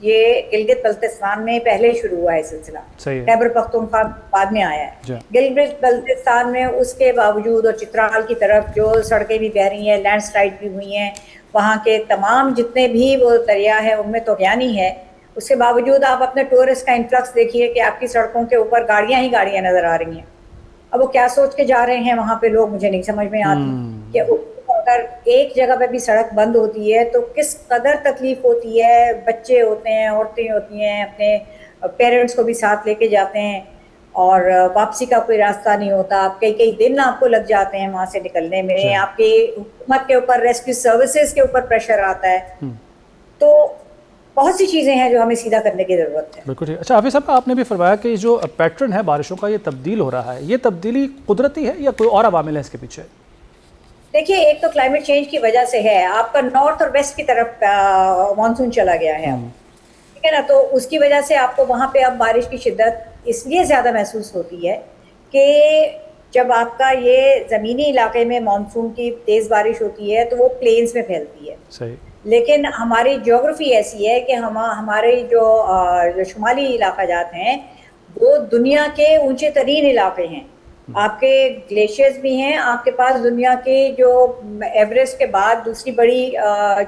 یہ گلگت بلتستان میں پہلے شروع ہوا ہے سلسلہ، خیبر پختونخوا بعد میں آیا ہے۔ گلگت بلتستان میں اس کے باوجود، اور چترال کی طرف جو سڑکیں بھی بہہ رہی ہیں، لینڈ سلائڈ بھی ہوئی ہیں، وہاں کے تمام جتنے بھی وہ دریا ہے ان میں طغیانی ہے، اس کے باوجود آپ اپنے ٹورسٹ کا انفلکس دیکھیے کہ آپ کی سڑکوں کے اوپر گاڑیاں ہی گاڑیاں نظر آ رہی ہیں۔ اب وہ کیا سوچ کے جا رہے ہیں وہاں پہ لوگ، مجھے نہیں سمجھ میں آتی کہ اگر ایک جگہ پہ بھی سڑک بند ہوتی ہے تو کس قدر تکلیف ہوتی ہے۔ بچے ہوتے ہیں، عورتیں ہوتی ہیں، اپنے پیرنٹس کو بھی ساتھ لے کے جاتے ہیں، اور واپسی کا کوئی راستہ نہیں ہوتا، آپ کئی دن آپ کو لگ جاتے ہیں وہاں سے نکلنے میں، آپ کی حکومت کے اوپر، ریسکیو سروسز کے اوپر پریشر آتا ہے۔ تو بہت سی چیزیں ہیں جو ہمیں سیدھا کرنے کی ضرورت ہے۔ بالکل ٹھیک۔ اچھا حافظ صاحب، آپ نے بھی فرمایا کہ جو پیٹرن ہے بارشوں کا یہ تبدیل ہو رہا ہے، یہ تبدیلی قدرتی ہے یا کوئی اور عوامل ہے اس کے پیچھے؟ دیکھیے، ایک تو کلائمیٹ چینج کی وجہ سے ہے، آپ کا نارتھ اور ویسٹ کی طرف مانسون چلا گیا ہے، ٹھیک ہے نا، تو اس کی وجہ سے آپ کو وہاں پہ اب بارش کی شدت اس لیے زیادہ محسوس ہوتی ہے کہ جب آپ کا یہ زمینی علاقے میں مانسون کی تیز بارش ہوتی ہے تو وہ پلینز میں پھیلتی ہے۔ صحیح۔ لیکن ہماری جیوگرافی ایسی ہے کہ ہمارے جو شمالی علاقہ جات ہیں وہ دنیا کے اونچے ترین علاقے ہیں، آپ کے گلیشیئرز بھی ہیں، آپ کے پاس دنیا کے جو ایوریسٹ کے بعد دوسری بڑی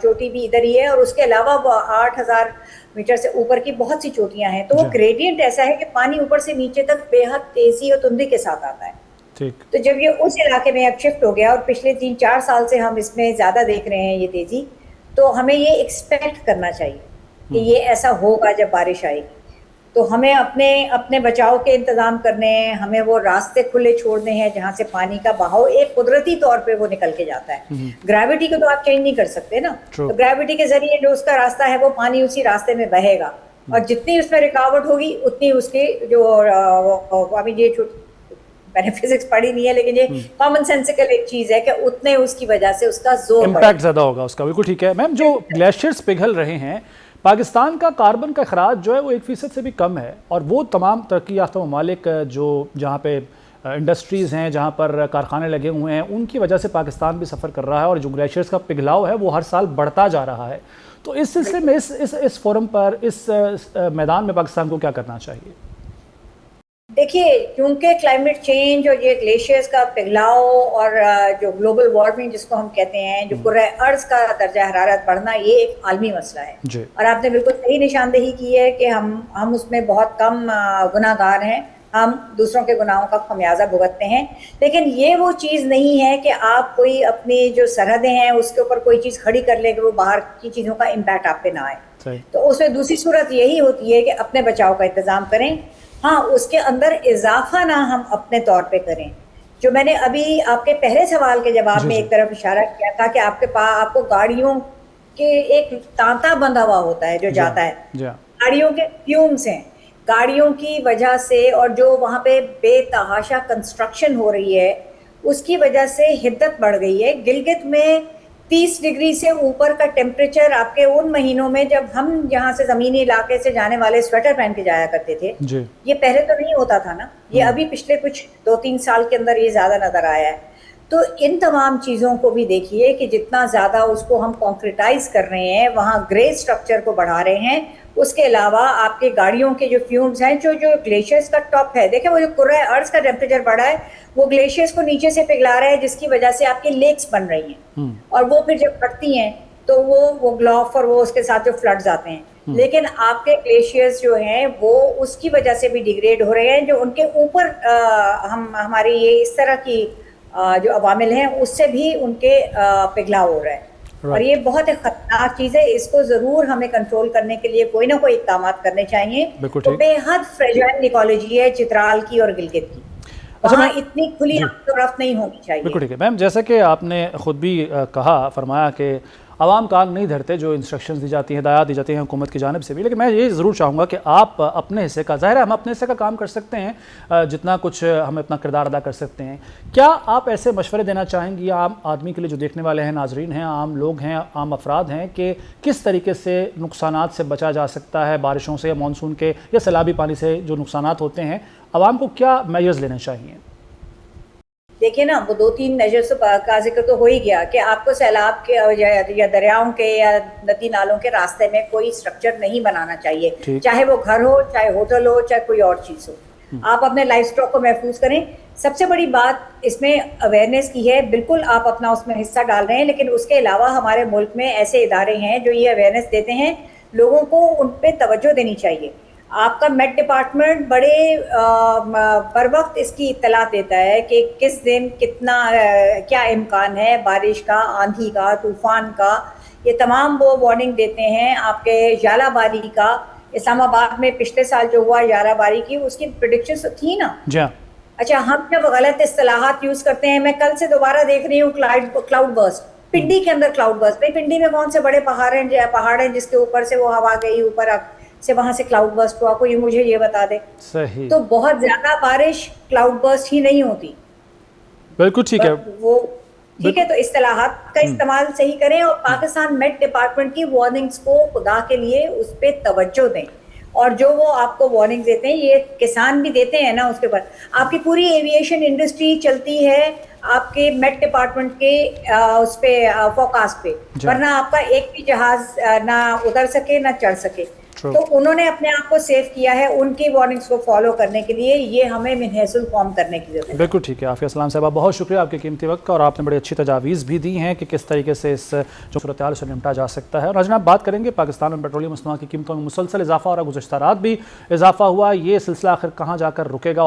چوٹی بھی ادھر ہی ہے، اور اس کے علاوہ 8,000 میٹر سے اوپر کی بہت سی چوٹیاں ہیں، تو وہ گریڈینٹ ایسا ہے کہ پانی اوپر سے نیچے تک بے حد تیزی اور تندی کے ساتھ آتا ہے۔ تو جب یہ اس علاقے میں اب شفٹ ہو گیا، اور پچھلے 3-4 سال سے ہم اس میں زیادہ دیکھ رہے ہیں یہ تیزی، تو ہمیں یہ ایکسپیکٹ کرنا چاہیے کہ یہ ایسا ہوگا جب بارش آئے گی، تو ہمیں اپنے بچاؤ کے انتظام کرنے ہیں، ہمیں وہ راستے کھلے چھوڑنے ہیں جہاں سے پانی کا بہاؤ ایک قدرتی طور پہ وہ نکل کے جاتا ہے۔ گریوٹی کو تو آپ چینج نہیں کر سکتے نا، تو گریوٹی کے ذریعے جو اس کا راستہ ہے وہ پانی اسی راستے میں بہے گا، اور جتنی اس میں رکاوٹ ہوگی اتنی اس کی جو ابھی یہ میں نے فزکس پڑھی نہیں ہے لیکن یہ کامن سینسیکل ایک چیز ہے کہ اتنے اس کی وجہ سے اس کا زور امپیکٹ زیادہ ہوگا اس کا۔ بالکل ٹھیک ہے میم، جو گلیشیئرز پگھل رہے ہیں، پاکستان کا کاربن کا اخراج جو ہے وہ 1% سے بھی کم ہے، اور وہ تمام ترقی یافتہ ممالک جہاں پہ انڈسٹریز ہیں، جہاں پر کارخانے لگے ہوئے ہیں، ان کی وجہ سے پاکستان بھی سفر کر رہا ہے، اور جو گلیشیئرز کا پگھلاؤ ہے وہ ہر سال بڑھتا جا رہا ہے۔ تو اس سلسلے میں اس فورم پر، اس میدان میں پاکستان کو کیا کرنا چاہیے؟ دیکھیے، کیونکہ کلائمیٹ چینج اور یہ گلیشیئرز کا پگھلاؤ اور جو گلوبل وارمنگ جس کو ہم کہتے ہیں، جو کرۂ ارض کا درجہ حرارت بڑھنا، یہ ایک عالمی مسئلہ ہے، اور آپ نے بالکل صحیح نشاندہی کی ہے کہ ہم اس میں بہت کم گناہ گار ہیں، ہم دوسروں کے گناہوں کا خمیازہ بھگتتے ہیں، لیکن یہ وہ چیز نہیں ہے کہ آپ کوئی اپنی جو سرحدیں ہیں اس کے اوپر کوئی چیز کھڑی کر لیں کہ وہ باہر کی چیزوں کا امپیکٹ آپ پہ نہ آئے۔ تو اس میں دوسری صورت یہی ہوتی ہے کہ اپنے بچاؤ کا انتظام کریں، ہاں اس کے اندر اضافہ نہ ہم اپنے طور پہ کریں۔ جو میں نے ابھی آپ کے پہلے سوال کے جواب میں ایک طرف اشارہ کیا تھا کہ آپ کے پاس آپ کو گاڑیوں کے ایک تانتا بندھا ہوا ہوتا ہے جو جاتا ہے، گاڑیوں کے فیومز ہیں، گاڑیوں کی وجہ سے، اور جو وہاں پہ بے تحاشا کنسٹرکشن ہو رہی ہے اس کی وجہ سے حدت بڑھ گئی ہے۔ گلگت میں 30 ڈگری سے اوپر کا ٹیمپریچر آپ کے ان مہینوں میں جب ہم یہاں سے زمینی علاقے سے جانے والے سویٹر پہن کے جایا کرتے تھے، یہ پہلے تو نہیں ہوتا تھا نا، یہ ابھی پچھلے کچھ 2-3 سال کے اندر یہ زیادہ نظر آیا ہے۔ تو ان تمام چیزوں کو بھی دیکھیے کہ جتنا زیادہ اس کو ہم کانکریٹائز کر رہے ہیں، وہاں گرے سٹرکچر کو بڑھا رہے ہیں، اس کے علاوہ آپ کے گاڑیوں کے جو فیومز ہیں، جو گلیشیئرز کا ٹاپ ہے، دیکھیں وہ جو کرۂ ارض کا ٹیمپریچر بڑھا ہے وہ گلیشیئرز کو نیچے سے پگھلا رہا ہے، جس کی وجہ سے آپ کی لیکس بن رہی ہیں، اور وہ پھر جب پھٹتی ہیں تو وہ گلاف اور وہ اس کے ساتھ جو فلڈز آتے ہیں، لیکن آپ کے گلیشیئرز جو ہیں وہ اس کی وجہ سے بھی ڈیگریڈ ہو رہے ہیں، جو ان کے اوپر ہماری یہ اس طرح کی جو عوامل ہیں اس سے بھی ان کے پگھلاؤ ہو رہا ہے، اور یہ بہت ایک خطرناک چیز ہے۔ اس کو ضرور ہمیں کنٹرول کرنے کے لیے کوئی نہ کوئی اقدامات کرنے چاہیے۔ تو بے حد فریجائل ایکالوجی ہے چترال کی اور گلگت کی، وہاں اتنی کھلی آمد و رفت نہیں ہونی چاہیے۔ بالکل ٹھیک ہے میم، جیسا کہ آپ نے خود بھی کہا، فرمایا کہ عوام کان نہیں دھرتے جو انسٹرکشنز دی جاتی ہیں، ہدایات دی جاتی ہیں حکومت کی جانب سے بھی، لیکن میں یہ ضرور چاہوں گا کہ آپ اپنے حصے کا، ظاہر ہے ہم اپنے حصے کا کام کر سکتے ہیں، جتنا کچھ ہم اپنا کردار ادا کر سکتے ہیں، کیا آپ ایسے مشورے دینا چاہیں گی عام آدمی کے لیے جو دیکھنے والے ہیں، ناظرین ہیں، عام لوگ ہیں، عام افراد ہیں، کہ کس طریقے سے نقصانات سے بچا جا سکتا ہے، بارشوں سے یا مانسون کے یا سیلابی پانی سے جو نقصانات ہوتے ہیں، عوام کو کیا میجرز لینے چاہیے؟ دیکھیں نا وہ 2-3 میجرز کا ذکر تو ہو ہی گیا کہ آپ کو سیلاب کے یا دریاؤں کے یا ندی نالوں کے راستے میں کوئی اسٹرکچر نہیں بنانا چاہیے، چاہے وہ گھر ہو، چاہے ہوٹل ہو، چاہے کوئی اور چیز ہو. آپ اپنے لائف اسٹاک کو محفوظ کریں. سب سے بڑی بات اس میں اویئرنیس کی ہے. بالکل آپ اپنا اس میں حصہ ڈال رہے ہیں، لیکن اس کے علاوہ ہمارے ملک میں ایسے ادارے ہیں جو یہ اویئرنیس دیتے ہیں. لوگوں کو ان پہ توجہ دینی چاہیے. آپ کا میٹ ڈپارٹمنٹ بڑے بر وقت اس کی اطلاع دیتا ہے کہ کس دن کتنا کیا امکان ہے بارش کا، آندھی کا، طوفان کا. یہ تمام وہ وارننگ دیتے ہیں. آپ کے ژالہ باری کا، اسلام آباد میں پچھلے سال جو ہوا ژالہ باری کی، اس کی پریڈکشن تھی نا. اچھا، ہم جب غلط اصطلاحات یوز کرتے ہیں، میں کل سے دوبارہ دیکھ رہی ہوں کلاؤڈ برسٹ. پنڈی کے اندر کلاؤڈ برسٹ. بھائی پنڈی میں کون سے بڑے پہاڑ ہیں جس کے اوپر سے وہ ہوا گئی اوپر سے وہاں سے کلاؤڈ برسٹ ہوا؟ کوئی مجھے یہ بتا دے. صحیح. تو بہت زیادہ بارش کلاؤڈ برسٹ ہی نہیں ہوتی. بالکل ٹھیک ہے. وہ ٹھیک ہے، تو اصطلاحات کا استعمال صحیح کریں اور پاکستان میٹ ڈپارٹمنٹ کی وارننگز کو خدا کے لیے اس پہ توجہ دیں. اور جو وہ آپ کو وارننگ دیتے ہیں، یہ کسان بھی دیتے ہیں نا، اس کے اوپر آپ کی پوری ایویشن انڈسٹری چلتی ہے آپ کے میٹ ڈپارٹمنٹ کے اس پہ فوکاس پہ، ورنہ آپ کا ایک بھی جہاز نہ اتر سکے نہ چڑھ سکے. تو انہوں نے اپنے آپ کو سیو کیا ہے. ان کی وارننگز کو فالو کرنے کے لیے یہ ہمیں من حیث القوم کرنے کی ضرورت ہے. بالکل ٹھیک ہے. عافیہ سلام صاحبہ، بہت شکریہ آپ کے قیمتی وقت کا، اور آپ نے بڑی اچھی تجاویز بھی دی ہیں کہ کس طریقے سے اس جو صورتحال سے نمٹا جا سکتا ہے. اور جناب بات کریں گے پاکستان میں پیٹرولیم مصنوعات کی قیمتوں میں مسلسل اضافہ، اور گزشتہ رات بھی اضافہ ہوا. یہ سلسلہ آخر کہاں جا کر رکے گا؟